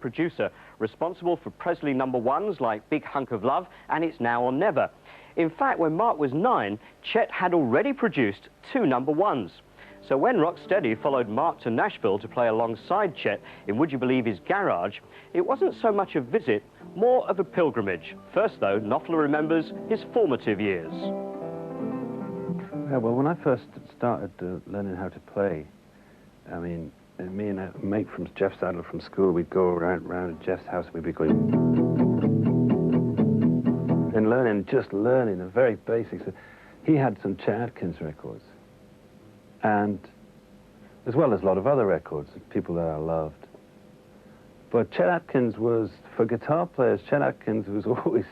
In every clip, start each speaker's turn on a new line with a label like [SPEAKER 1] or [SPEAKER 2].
[SPEAKER 1] producer, responsible for Presley #1s like Big Hunk of Love and It's Now or Never. In fact, when Mark was 9, Chet had already produced 2 #1s. So when Rocksteady followed Mark to Nashville to play alongside Chet in Would You Believe His Garage, it wasn't so much a visit, more of a pilgrimage. First, though, Knopfler remembers his formative years.
[SPEAKER 2] Yeah, well, when I first started learning how to play, I mean, me and a mate from Jeff Sadler from school, we'd go around at Jeff's house and we'd be going... and just learning the very basics. He had some Chet Atkins records, and as well as a lot of other records, people that I loved. But Chet Atkins was, for guitar players, Chet Atkins was always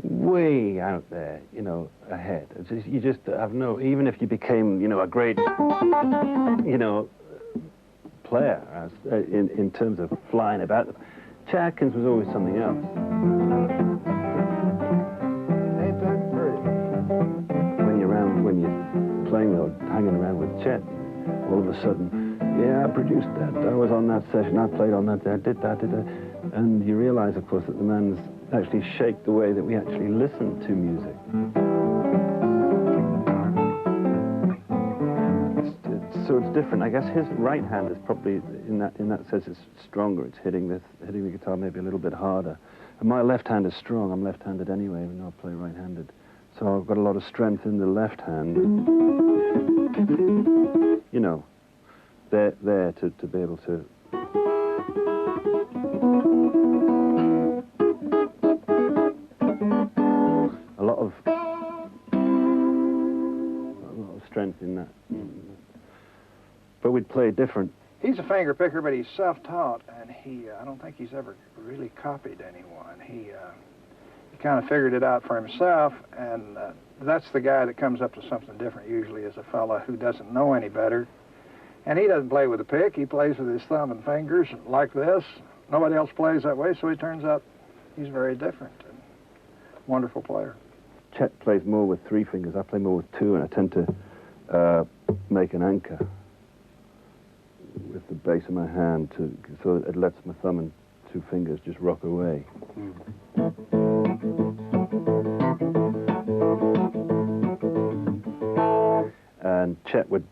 [SPEAKER 2] way out there, you know, ahead. You just have no, even if you became, you know, a great, you know, player in terms of flying about, Chet Atkins was always something else. When you're playing or hanging around with Chet, all of a sudden, yeah, I produced that, I was on that session, I played on that, I did that, and you realize, of course, that the man's actually shaped the way that we actually listen to music. So it's different. I guess his right hand is probably, in that sense, it's stronger. It's hitting the guitar maybe a little bit harder. And my left hand is strong. I'm left-handed anyway, even though I play right-handed. So I've got a lot of strength in the left hand. You know, there to be able to... A lot of strength in that. But we'd play different.
[SPEAKER 3] He's a finger picker, but he's self-taught, and I don't think he's ever really copied anyone. He kind of figured it out for himself, and that's the guy that comes up to something different usually, is a fella who doesn't know any better. And he doesn't play with a pick. He plays with his thumb and fingers like this. Nobody else plays that way, so he turns out he's very different and wonderful player.
[SPEAKER 2] Chet plays more with 3 fingers. I play more with 2, and I tend to make an anchor with the base of my hand so it lets my thumb and 2 fingers just rock away. And Chet would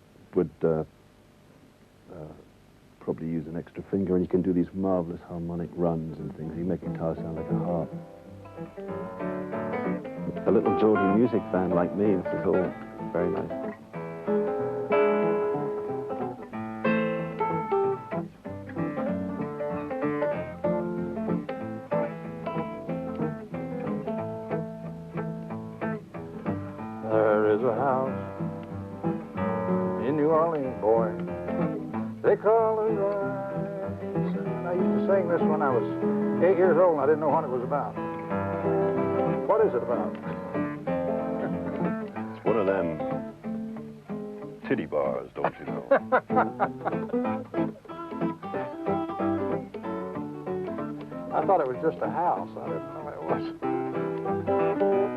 [SPEAKER 2] probably use an extra finger, and you can do these marvelous harmonic runs and things. You make guitar sound like a harp. A little Georgian music fan like me, this is all very nice.
[SPEAKER 4] There is a house in New Orleans, boy, they call it Rice. I used to sing this when I was 8 years old, and I didn't know what it was about. What is it about?
[SPEAKER 5] It's one of them titty bars, don't you know?
[SPEAKER 4] I thought it was just a house. I didn't know it was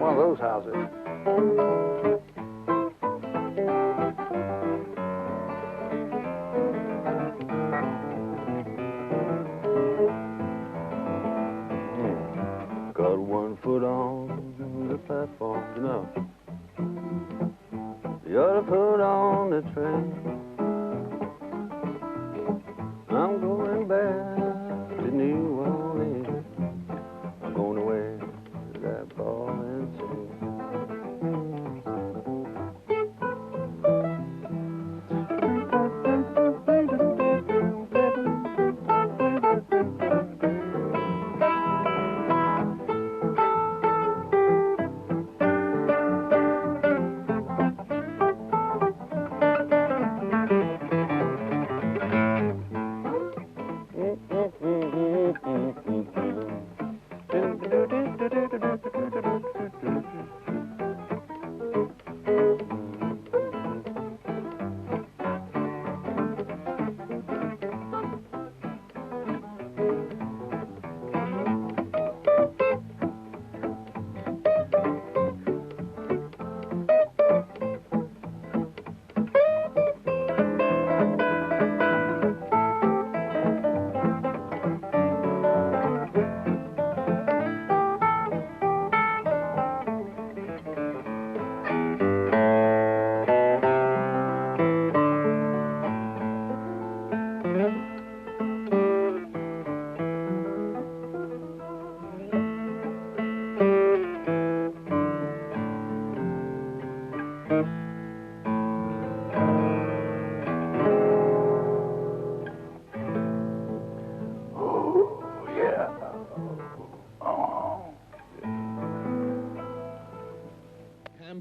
[SPEAKER 4] one of those houses.
[SPEAKER 2] Got 1 foot on the platform, you know. The other foot on the train. I'm going back to New Orleans. I'm going away to that ball and chain.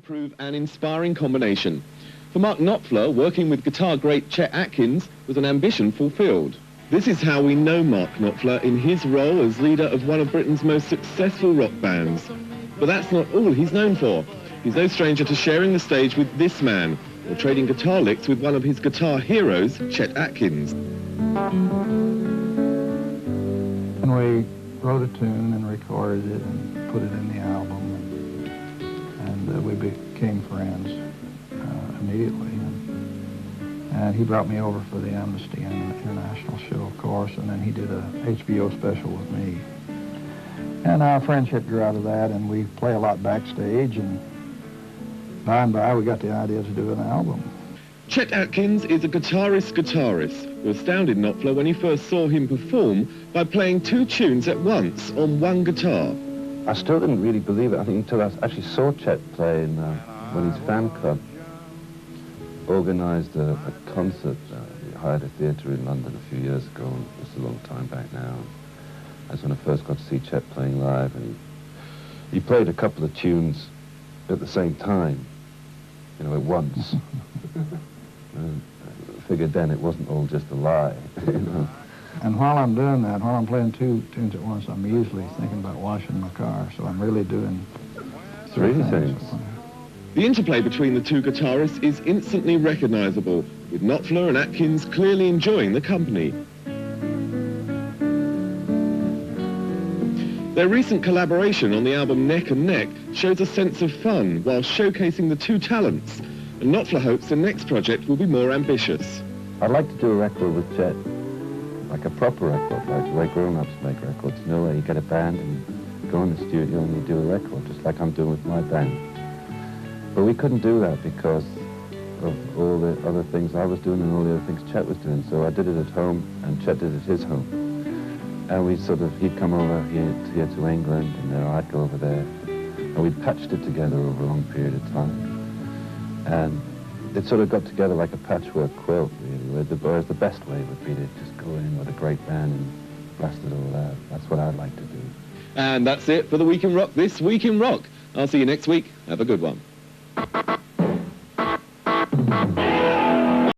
[SPEAKER 6] prove an inspiring combination. For Mark Knopfler, working with guitar great Chet Atkins was an ambition fulfilled. This is how we know Mark Knopfler in his role as leader of one of Britain's most successful rock bands. But that's not all he's known for. He's no stranger to sharing the stage with this man, or trading guitar licks with one of his guitar heroes, Chet Atkins.
[SPEAKER 3] And we wrote a tune and recorded it and put it in the album, and we became friends immediately. And he brought me over for the Amnesty International show, of course, and then he did a HBO special with me. And our friendship grew out of that, and we play a lot backstage, and by and by we got the idea to do an album.
[SPEAKER 6] Chet Atkins is a guitarist who astounded Knopfler when he first saw him perform by playing 2 tunes at once on one guitar.
[SPEAKER 2] I still didn't really believe it, I think, until I actually saw Chet play in, when his fan club organised a concert. He hired a theatre in London a few years ago, and it's a long time back now. That's when I first got to see Chet playing live, and he played a couple of tunes at the same time, you know, at once. And I figured then it wasn't all just a lie, you know.
[SPEAKER 3] And while I'm doing that, while I'm playing 2 tunes at once, I'm usually thinking about washing my car, so I'm really doing
[SPEAKER 2] 3 things.
[SPEAKER 6] The interplay between the 2 guitarists is instantly recognisable, with Knopfler and Atkins clearly enjoying the company. Their recent collaboration on the album Neck and Neck shows a sense of fun while showcasing the 2 talents, and Knopfler hopes the next project will be more ambitious.
[SPEAKER 2] I'd like to do a record with Chet, like a proper record, like the way grown-ups make records, you know, where you get a band and go in the studio and you do a record, just like I'm doing with my band. But we couldn't do that because of all the other things I was doing and all the other things Chet was doing, so I did it at home and Chet did it at his home. And we he'd come over here to England, and then I'd go over there, and we patched it together over a long period of time. And it sort of got together like a patchwork quilt, really, whereas the best way would be to just go in with a great band and blast it all out. That's what I'd like to do.
[SPEAKER 6] And that's it for the Week in Rock this Week in Rock. I'll see you next week. Have a good one.